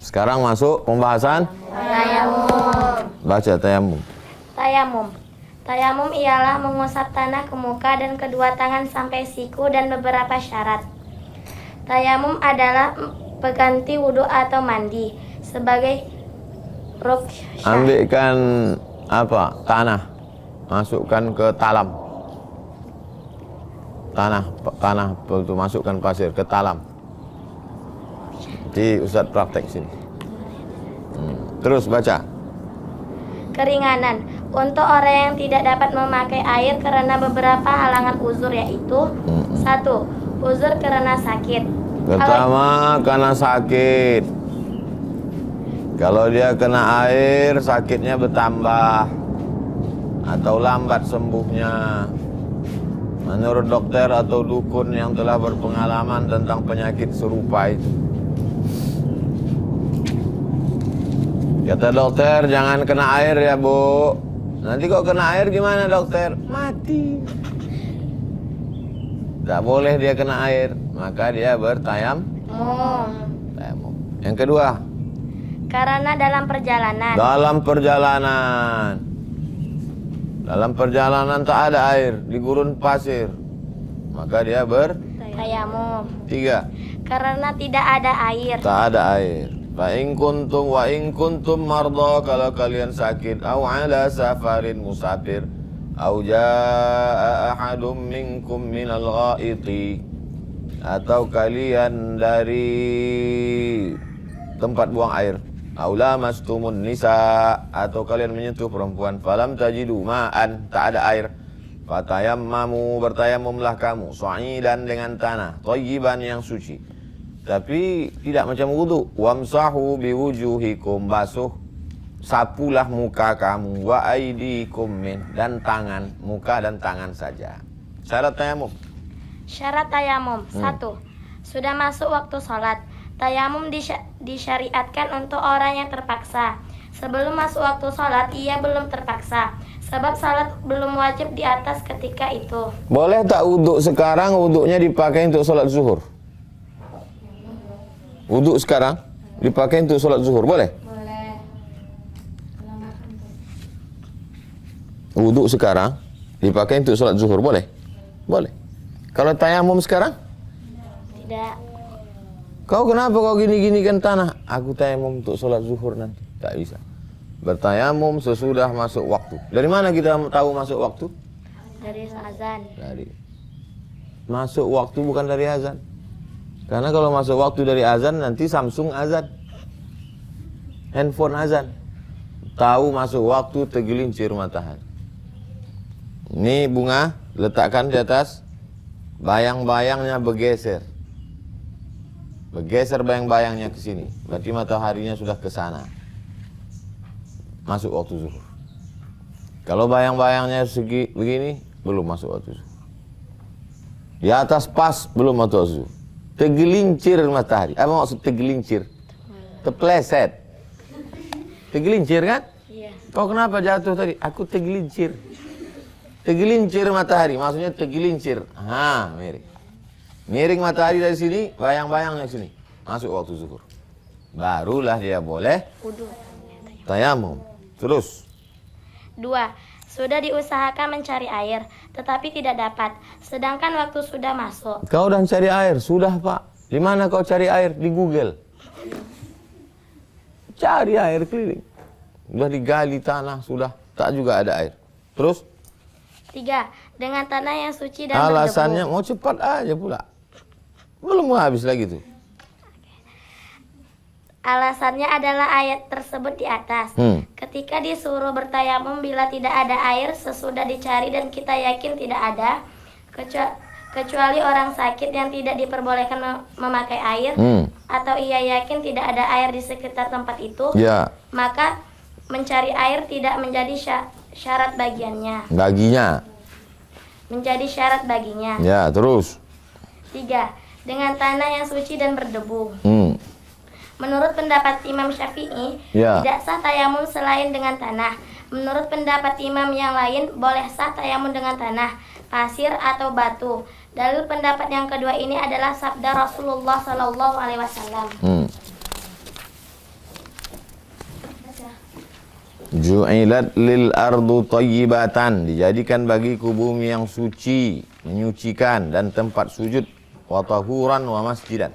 Sekarang masuk pembahasan Tayamum. baca tayamum. Tayamum. Tayamum ialah mengusap tanah ke muka dan kedua tangan sampai siku dan beberapa syarat. Tayamum adalah pengganti wudhu atau mandi sebagai rukyah. Ambilkan apa? Tanah. Masukkan ke talam. Tanah itu masukkan pasir ke talam. Di Ustaz praktek sini. Terus baca. Keringanan untuk orang yang tidak dapat memakai air karena beberapa halangan uzur, yaitu 1. Uzur karena sakit. Pertama, karena sakit. Kalau dia kena air, sakitnya bertambah atau lambat sembuhnya. Menurut dokter atau dukun yang telah berpengalaman tentang penyakit serupa itu. Kata dokter, jangan kena air ya Bu. Nanti kok kena air gimana dokter? Mati. Tak boleh dia kena air, maka dia bertayamum. Yang kedua, Karena dalam perjalanan. Dalam perjalanan tak ada air, di gurun pasir, maka dia Tayamum. 3. Karena tidak ada air. Tak ada air. Wa in kuntum marda, kalau kalian sakit, au ala safarin musafir, au jaa ahadum minkum minal ghaiti, atau kalian dari tempat buang air, au lamastumun nisa, atau kalian menyentuh perempuan, falam tajidu ma'an, tak ada air, fatayammamu, bertayamumlah kamu, sa'idan dengan tanah, thayyiban yang suci. Tapi tidak macam wudu. Wamsahu biwujuhikum, basuh, sapulah muka kamu, wa aidikum min, dan tangan, muka dan tangan saja. Syarat tayamum. Syarat tayamum. 1. Sudah masuk waktu sholat. Tayamum disyariatkan untuk orang yang terpaksa. Sebelum masuk waktu sholat, ia belum terpaksa, sebab sholat belum wajib di atas ketika itu. Boleh tak wuduk sekarang, wuduknya dipakai untuk sholat zuhur? Wuduk sekarang dipakai untuk sholat zuhur, boleh? Boleh. Wuduk sekarang dipakai untuk sholat zuhur, boleh? Boleh. Kalau tayamum sekarang? Tidak. Kau kenapa kau gini-gini kan tanah? Aku tayamum untuk sholat zuhur nanti. Tak bisa. Bertayamum sesudah masuk waktu. Dari mana kita tahu masuk waktu? Dari azan. Dari masuk waktu, bukan dari azan. Karena kalau masuk waktu dari azan, nanti Samsung azan, handphone azan. Tahu masuk waktu tergelincir matahari. Ini bunga, letakkan di atas, bayang-bayangnya bergeser. Bergeser bayang-bayangnya ke sini. Berarti mataharinya sudah ke sana. Masuk waktu zuhur. Kalau bayang-bayangnya segi begini, belum masuk waktu zuhur. Di atas pas, belum masuk waktu zuhur. Tergelincir matahari. Apa maksud tergelincir? Terpleset. Tergelincir kan? Iya. Kau kenapa jatuh tadi? Aku tergelincir. Tergelincir matahari, maksudnya tergelincir. Miring. Miring matahari dari sini, bayang-bayangnya sini. Masuk waktu zuhur. Barulah dia boleh Wudu. tayamum. Terus. 2. Sudah diusahakan mencari air, tetapi tidak dapat. Sedangkan waktu sudah masuk. Kau udah cari air? Sudah Pak. Di mana kau cari air? Di Google. Cari air keliling. Sudah digali tanah, sudah. Tak juga ada air. Terus? 3. Dengan tanah yang suci dan Alasannya berdebu. mau cepat aja pula. Belum habis lagi tuh. Alasannya adalah ayat tersebut di atas. Ketika disuruh bertayamum bila tidak ada air sesudah dicari dan kita yakin tidak ada, kecuali orang sakit yang tidak diperbolehkan memakai air, atau ia yakin tidak ada air di sekitar tempat itu, Ya. maka mencari air tidak menjadi syarat bagiannya. Baginya. Menjadi syarat baginya. Ya, terus. 3. Dengan tanah yang suci dan berdebu. Menurut pendapat Imam Syafi'i, Ya. tidak sah tayamum selain dengan tanah. Menurut pendapat imam yang lain, boleh sah tayamum dengan tanah, pasir atau batu. Dalil pendapat yang kedua ini adalah sabda Rasulullah SAW. Ju'ilat lil ardu thayyibatan, dijadikan bagiku bumi yang suci, menyucikan dan tempat sujud, wa tahuran wa masjidan.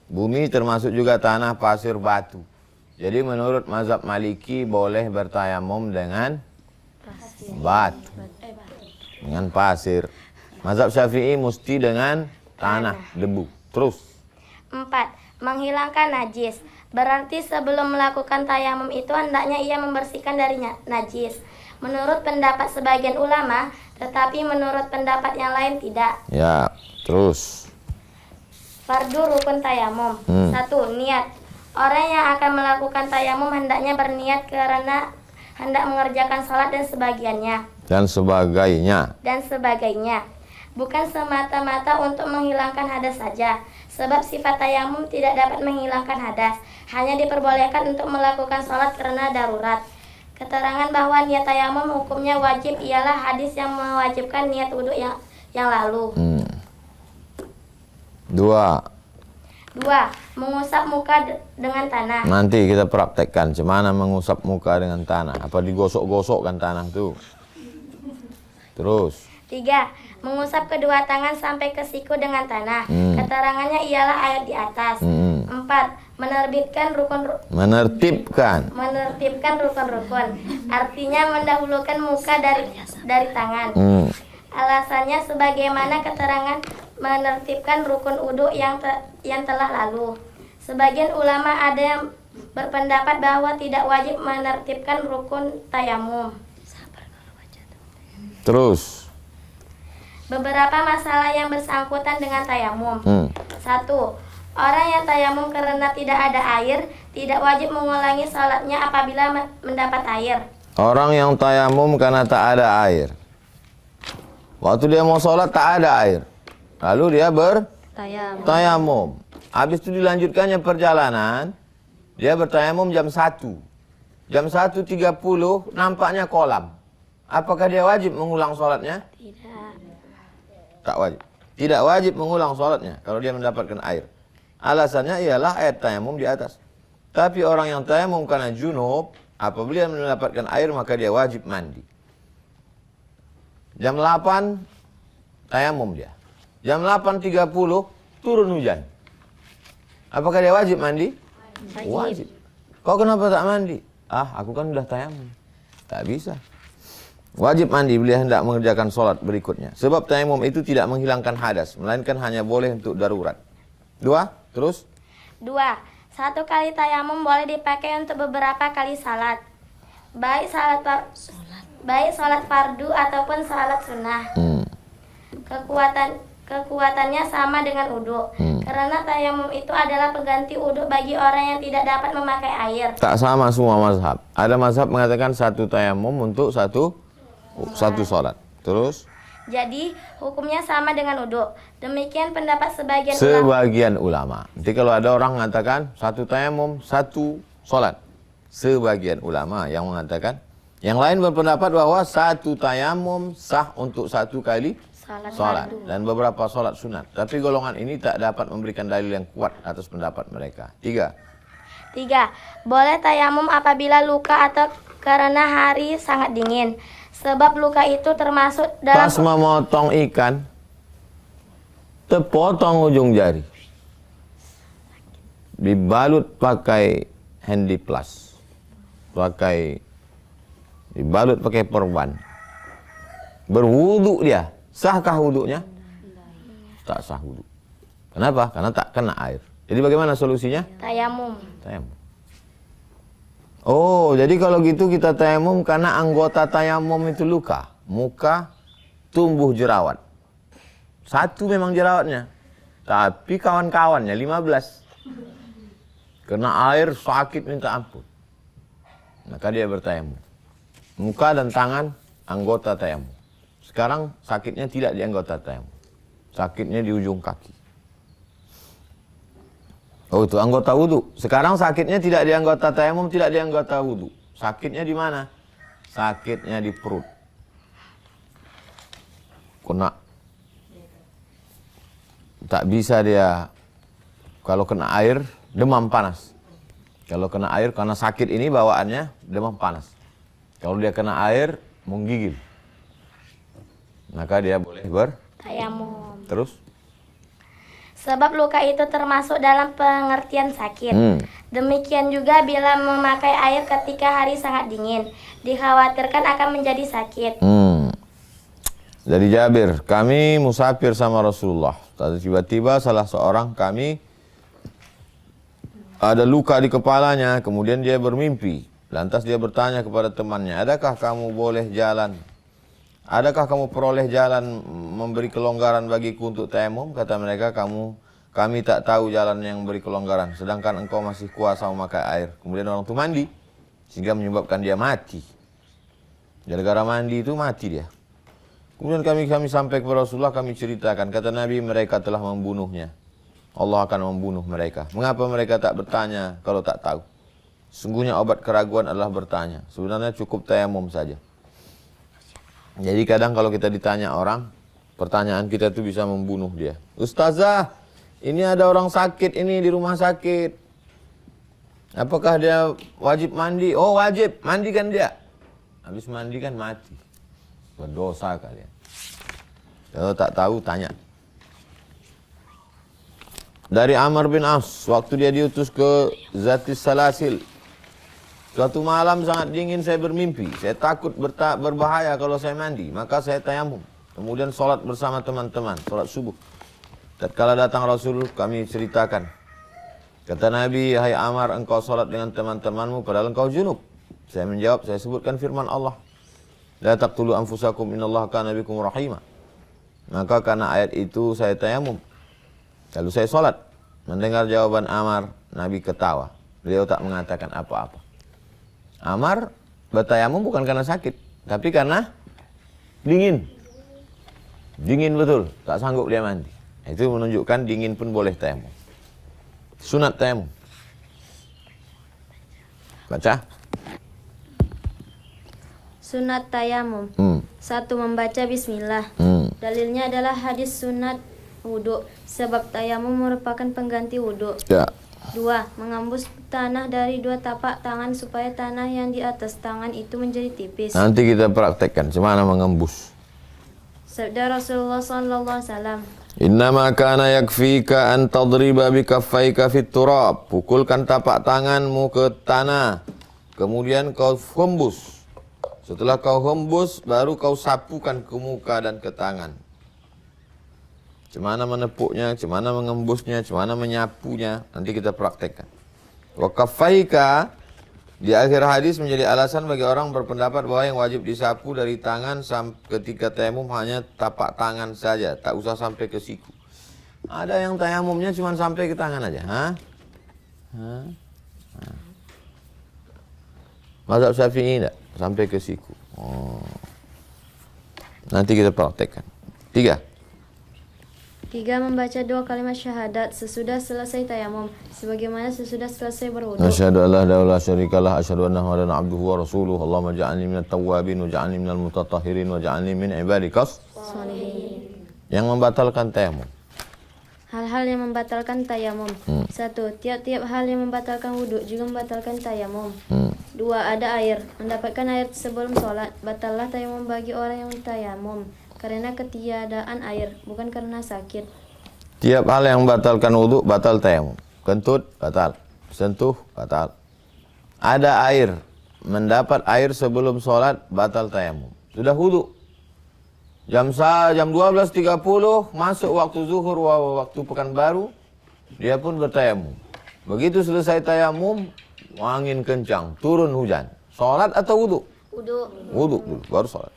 Bumi termasuk juga tanah, pasir, batu. Jadi menurut mazhab Maliki boleh bertayamum dengan batu, dengan pasir. Mazhab Syafi'i mesti dengan tanah, debu. Terus 4. Menghilangkan najis. Berarti sebelum melakukan tayamum itu hendaknya ia membersihkan dari najis. Menurut pendapat sebagian ulama, tetapi menurut pendapat yang lain tidak. ya, terus Fardu rukun tayamum. 1. Niat. Orang yang akan melakukan tayamum hendaknya berniat karena hendak mengerjakan salat dan sebagainya. Bukan semata-mata untuk menghilangkan hadas saja, sebab sifat tayamum tidak dapat menghilangkan hadas, hanya diperbolehkan untuk melakukan salat karena darurat. Keterangan bahwa niat tayamum hukumnya wajib ialah hadis yang mewajibkan niat wudhu yang lalu. 2. Mengusap muka dengan tanah. Nanti kita praktekkan gimana mengusap muka dengan tanah. Apa digosok-gosokkan tanah itu. Terus 3. Mengusap kedua tangan sampai ke siku dengan tanah. Keterangannya ialah ayat di atas. 4. Menerbitkan menertibkan rukun-rukun. Artinya mendahulukan muka dari tangan. Alasannya sebagaimana keterangan menertibkan rukun wudhu yang telah lalu. Sebagian ulama ada yang berpendapat bahwa tidak wajib menertibkan rukun tayamum. Terus Beberapa masalah yang bersangkutan dengan tayamum. 1. Orang yang tayamum karena tidak ada air tidak wajib mengulangi salatnya apabila mendapat air. Orang yang tayamum karena tak ada air. Waktu dia mau sholat tak ada air. Lalu dia bertayamum. Habis itu dilanjutkannya perjalanan. Dia bertayamum jam 1. Jam 1.30 nampaknya kolam. Apakah dia wajib mengulang sholatnya? Tidak. Tak wajib. Tidak wajib mengulang sholatnya kalau dia mendapatkan air. Alasannya ialah ayat tayamum di atas. Tapi orang yang tayamum karena junub, apabila mendapatkan air maka dia wajib mandi. Jam 8 tayamum dia. Jam 8.30 turun hujan. Apakah dia wajib mandi? Wajib. Kau kenapa tak mandi? Aku kan udah tayamum. Tak bisa. Wajib mandi bila hendak mengerjakan sholat berikutnya. Sebab tayamum itu tidak menghilangkan hadas, melainkan hanya boleh untuk darurat. 2. Terus 2. Satu kali tayamum boleh dipakai untuk beberapa kali salat. Baik salat fardu ataupun salat sunnah. Kekuatannya sama dengan wudhu. Karena tayamum itu adalah pengganti wudhu bagi orang yang tidak dapat memakai air. Tak sama semua mazhab. Ada mazhab mengatakan satu tayamum untuk satu sholat. Terus jadi hukumnya sama dengan wudhu. Demikian pendapat sebagian ulama. Nanti kalau ada orang mengatakan satu tayamum, satu sholat. Sebagian ulama yang mengatakan. Yang lain berpendapat bahwa satu tayamum sah untuk satu kali sholat. Dan beberapa sholat sunat. Tapi golongan ini tak dapat memberikan dalil yang kuat atas pendapat mereka. 3. Boleh tayamum apabila luka atau karena hari sangat dingin. Sebab luka itu termasuk dalam... Pas memotong ikan, terpotong ujung jari. Dibalut pakai handiplas. Dibalut pakai perban. Berwudu dia. Sahkah wudunya? Tak sah wudu. Kenapa? Karena tak kena air. Jadi bagaimana solusinya? Tayamum. Oh, jadi kalau gitu kita tayamum karena anggota tayamum itu luka. Muka tumbuh jerawat. Satu memang jerawatnya. Tapi kawan-kawannya 15. Kena air sakit minta ampun. Maka dia bertayamum. Muka dan tangan anggota tayamum. Sekarang sakitnya tidak di anggota tayamum. Sakitnya di ujung kaki. Oh, itu anggota wudhu. Sekarang sakitnya tidak di anggota tayamum, tidak di anggota wudhu. Sakitnya di mana? Sakitnya di perut. Kena. Tak bisa dia, kalau kena air, demam panas. Kalau kena air, karena sakit ini bawaannya demam panas. Kalau dia kena air, menggigil, maka dia boleh tayamum. Terus? Sebab luka itu termasuk dalam pengertian sakit. Demikian juga bila memakai air ketika hari sangat dingin, dikhawatirkan akan menjadi sakit. Dari Jabir, kami musafir sama Rasulullah. Tiba-tiba salah seorang kami ada luka di kepalanya, kemudian dia bermimpi. Lantas dia bertanya kepada temannya, adakah kamu boleh jalan? Adakah kamu peroleh jalan memberi kelonggaran bagiku untuk tayamum? Kata mereka, kami tak tahu jalan yang memberi kelonggaran, sedangkan engkau masih kuasa memakai air. Kemudian orang itu mandi, sehingga menyebabkan dia mati. Gara-gara mandi itu mati dia. Kemudian kami sampai kepada Rasulullah, kami ceritakan. Kata Nabi, mereka telah membunuhnya. Allah akan membunuh mereka. Mengapa mereka tak bertanya kalau tak tahu? Sungguhnya obat keraguan adalah bertanya. Sebenarnya cukup tayamum saja. Jadi kadang kalau kita ditanya orang, pertanyaan kita itu bisa membunuh dia. Ustazah, ini ada orang sakit ini di rumah sakit. Apakah dia wajib mandi? Oh wajib, mandikan dia. Habis mandi kan mati. Berdosa kalian. Kalau tak tahu tanya. Dari Amr bin As, waktu dia diutus ke Zatis Salasil. Suatu malam sangat dingin saya bermimpi. Saya takut berbahaya kalau saya mandi. Maka saya tayamum. Kemudian sholat bersama teman-teman. Sholat subuh. Tatkala datang Rasul, kami ceritakan. Kata Nabi, hai Amr, engkau sholat dengan teman-temanmu padahal engkau junub. Saya menjawab, saya sebutkan firman Allah. La taqtulu anfusakum innallaha kana bikum rahima. Maka karena ayat itu saya tayamum. Lalu saya sholat. Mendengar jawaban Amr, Nabi ketawa. Beliau tak mengatakan apa-apa. Amr bertayamum bukan karena sakit, tapi karena dingin. Dingin betul, tak sanggup dia mandi. Itu menunjukkan dingin pun boleh tayamum. Sunat tayamum. Baca. Sunat tayamum. 1. Membaca bismillah. Dalilnya adalah hadis sunat wudhu, sebab tayamum merupakan pengganti wudhu. Ya. 2. Mengembus tanah dari 2 tapak tangan supaya tanah yang di atas tangan itu menjadi tipis. Nanti kita praktekkan bagaimana mengembus. Sabda Rasulullah SAW. Innama kana yakfika an tadriba bikaffaika fit turab. Pukulkan tapak tanganmu ke tanah, kemudian kau hembus. Setelah kau hembus, baru kau sapukan ke muka dan ke tangan. Cemana menepuknya, cemana mengembusnya, cemana menyapunya, nanti kita praktekkan. Wa kaffaika di akhir hadis menjadi alasan bagi orang berpendapat bahwa yang wajib disapu dari tangan ketika tayamum hanya tapak tangan saja, tak usah sampai ke siku. Ada yang tayamumnya cuma sampai ke tangan aja, Mazhab Syafi'i enggak sampai ke siku. Nanti kita praktekkan. 3. 3. Membaca 2 kalimat syahadat sesudah selesai tayamum, sebagaimana sesudah selesai berwudu. Asyhadu an la ilaha illallah syarikalah, asyhadu anna Muhammadan abduhu wa rasuluhu. Allahumma ja'alni minat tawwabin wa ja'alni minal mutatahhirin wa ja'alni min ibadikas sholihin. Yang membatalkan tayamum. Hal-hal yang membatalkan tayamum. 1. Tiap-tiap hal yang membatalkan wudhu juga membatalkan tayamum. 2. Ada air. Mendapatkan air sebelum sholat, batallah tayamum bagi orang yang tayamum karena ketiadaan air, bukan karena sakit. Tiap hal yang membatalkan wudhu, batal tayamum. Kentut, batal. Sentuh, batal. Ada air. Mendapat air sebelum sholat, batal tayamum. Sudah wudhu. Jam 12.30 masuk waktu zuhur, waktu Pekanbaru, dia pun bertayamum. Begitu selesai tayamum, angin kencang, turun hujan. Sholat atau wudhu? Wudhu dulu, baru sholat.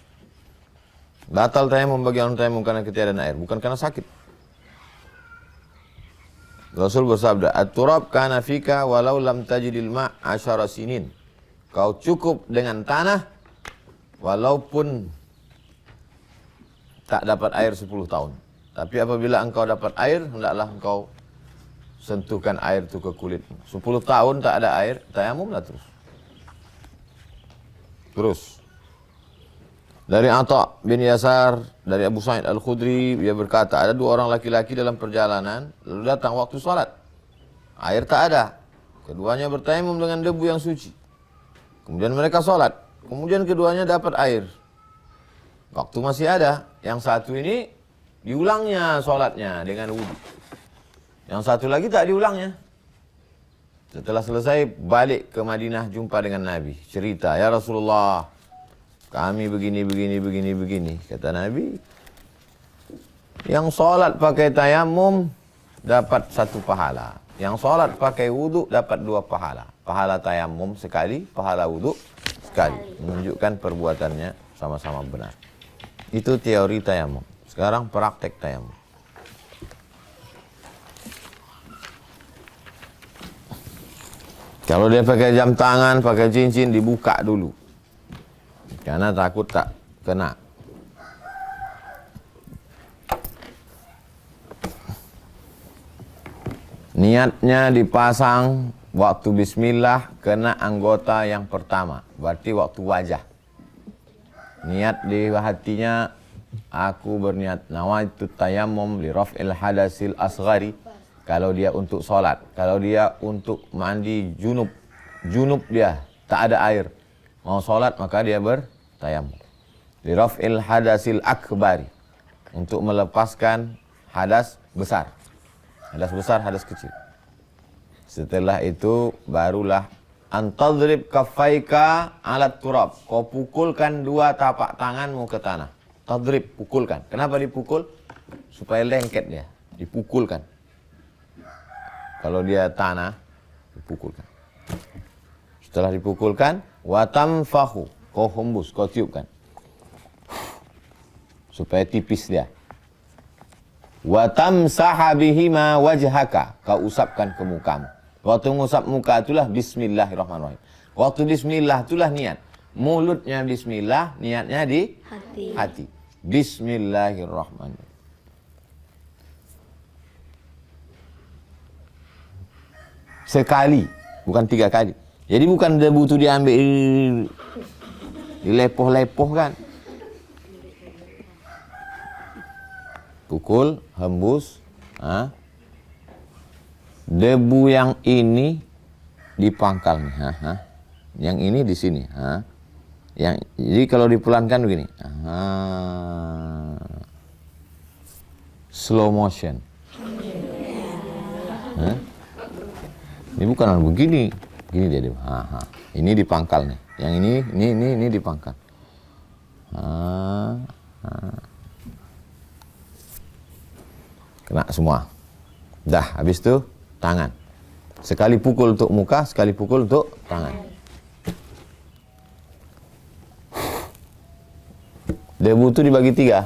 Batal tayamum bagi orang tayamum karena ketiadaan air, bukan karena sakit. Rasul bersabda, "At-turab kana fika walau lam tajidil ma' 10 sinin." Kau cukup dengan tanah walaupun tak dapat air 10 tahun. Tapi apabila engkau dapat air, hendaklah engkau sentuhkan air itu ke kulitmu. 10 tahun tak ada air, tayamumlah terus. Dari Atha bin Yasar, dari Abu Sa'id Al-Khudri, dia berkata, ada 2 orang laki-laki dalam perjalanan, lalu datang waktu sholat. Air tak ada. Keduanya bertayamum dengan debu yang suci. Kemudian mereka sholat. kemudian keduanya dapat air. Waktu masih ada. Yang satu ini diulangnya sholatnya dengan wudhu. Yang satu lagi tak diulangnya. Setelah selesai balik ke Madinah jumpa dengan Nabi. Cerita, ya Rasulullah, kami begini. Kata Nabi, yang sholat pakai tayamum dapat 1 pahala. Yang sholat pakai wudhu dapat 2 pahala. Pahala tayamum sekali, pahala wudhu sekali. Menunjukkan perbuatannya sama-sama benar. Itu teori tayamum. Sekarang praktek tayamum. Kalau dia pakai jam tangan, pakai cincin, dibuka dulu. Karena takut tak kena. Niatnya dipasang waktu bismillah kena anggota yang pertama. Berarti waktu wajah. Niat di hatinya, aku berniat nawaitu tayammum li raf'il hadasil asghari. Kalau dia untuk sholat, kalau dia untuk mandi junub dia, tak ada air, mau sholat maka dia bertayamum. Li raf'il hadasil akbari, untuk melepaskan hadas besar. Hadas besar, hadas kecil. Setelah itu barulah antadrib kaffaika alat turab. Kau pukulkan 2 tapak tanganmu ke tanah. Tadrib, pukulkan. Kenapa dipukul? Supaya lengket dia, dipukulkan. Kalau dia tanah, dipukulkan. Setelah dipukulkan, watamfahu, kau hembus, kau tiupkan. Supaya tipis dia. Watamsaha bihima wajhaka, kau usapkan ke mukamu. Waktu mengusap muka itulah bismillahirrahmanirrahim. Waktu bismillah itulah niat. Mulutnya bismillah, niatnya di hati. Bismillahirrahmanirrahim. Sekali, bukan 3 kali. Jadi bukan debu itu diambil, dilepoh-lepoh kan. Pukul, hembus. Debu yang ini dipangkal nih. Yang ini di sini. Jadi kalau dipelankan begini. Slow motion. Ini bukan begini. Gini dia. Ini dipangkal nih. Yang ini dipangkal. Kena semua. Dah, habis itu tangan. Sekali pukul untuk muka, sekali pukul untuk tangan. Debu itu dibagi 3.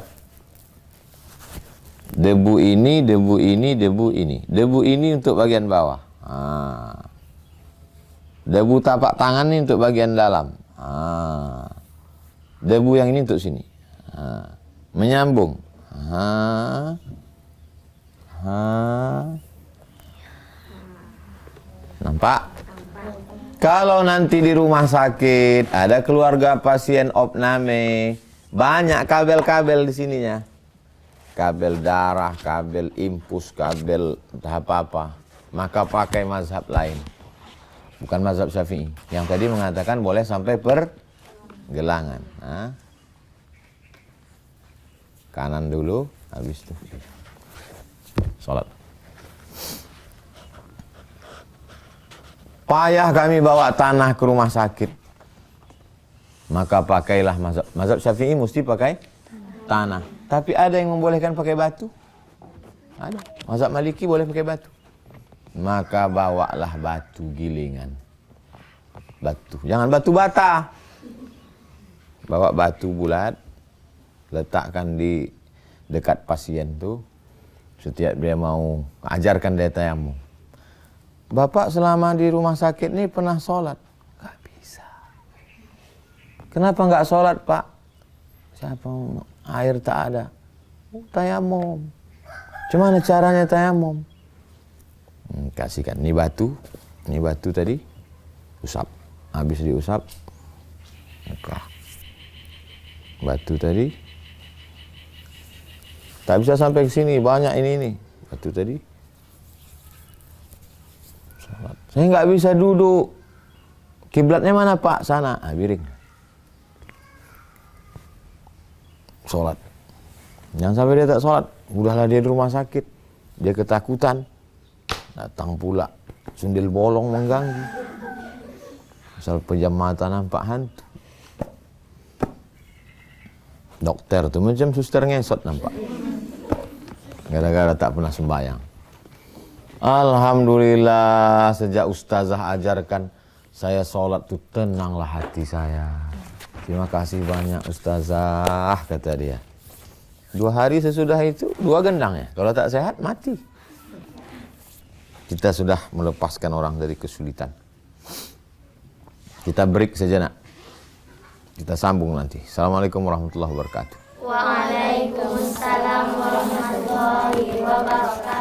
Debu ini, debu ini, debu ini. Debu ini untuk bagian bawah. Debu tapak tangan ini untuk bagian dalam. Debu yang ini untuk sini. Menyambung. Nampak? Kalau nanti di rumah sakit ada keluarga pasien opname, banyak kabel-kabel di sininya. Kabel darah, kabel impus, kabel apa-apa. Maka pakai mazhab lain. Bukan mazhab Syafi'i. Yang tadi mengatakan boleh sampai pergelangan. Kanan dulu, habis itu sholat. Payah kami bawa tanah ke rumah sakit. Maka pakailah mazhab Syafi'i mesti pakai tanah. Tapi ada yang membolehkan pakai batu. Ada. Mazhab Maliki boleh pakai batu. Maka bawalah batu gilingan. Batu. Jangan batu bata. Bawa batu bulat. Letakkan di dekat pasien tuh. Setiap dia mau ajarkan dia tayamum. Bapak selama di rumah sakit ini pernah sholat? Gak bisa. Kenapa gak sholat, Pak? Siapa? Air tak ada. Tayamum. Cuman caranya tayamum. Kasihkan. Ini batu tadi. Usap. Habis diusap. Maka. Batu tadi. Tak bisa sampai ke sini, banyak ini. Batu tadi. Salat. Saya nggak bisa duduk. Kiblatnya mana, Pak? Sana. Biring. sholat. Jangan sampai dia tak sholat. Udahlah dia di rumah sakit. Dia ketakutan. Datang pula sundel bolong mengganggu. Misal pejam mata nampak hantu. Dokter tuh macam suster ngesot nampak. Gara-gara tak pernah sembahyang. Alhamdulillah sejak ustazah ajarkan saya sholat tuh tenanglah hati saya. Terima kasih banyak ustazah, kata dia. 2 hari sesudah itu 2 gendang ya. Kalau tak sehat mati. Kita sudah melepaskan orang dari kesulitan. Kita break sejenak. Kita sambung nanti. Assalamualaikum warahmatullahi wabarakatuh. Waalaikumsalam warahmatullahi wabarakatuh.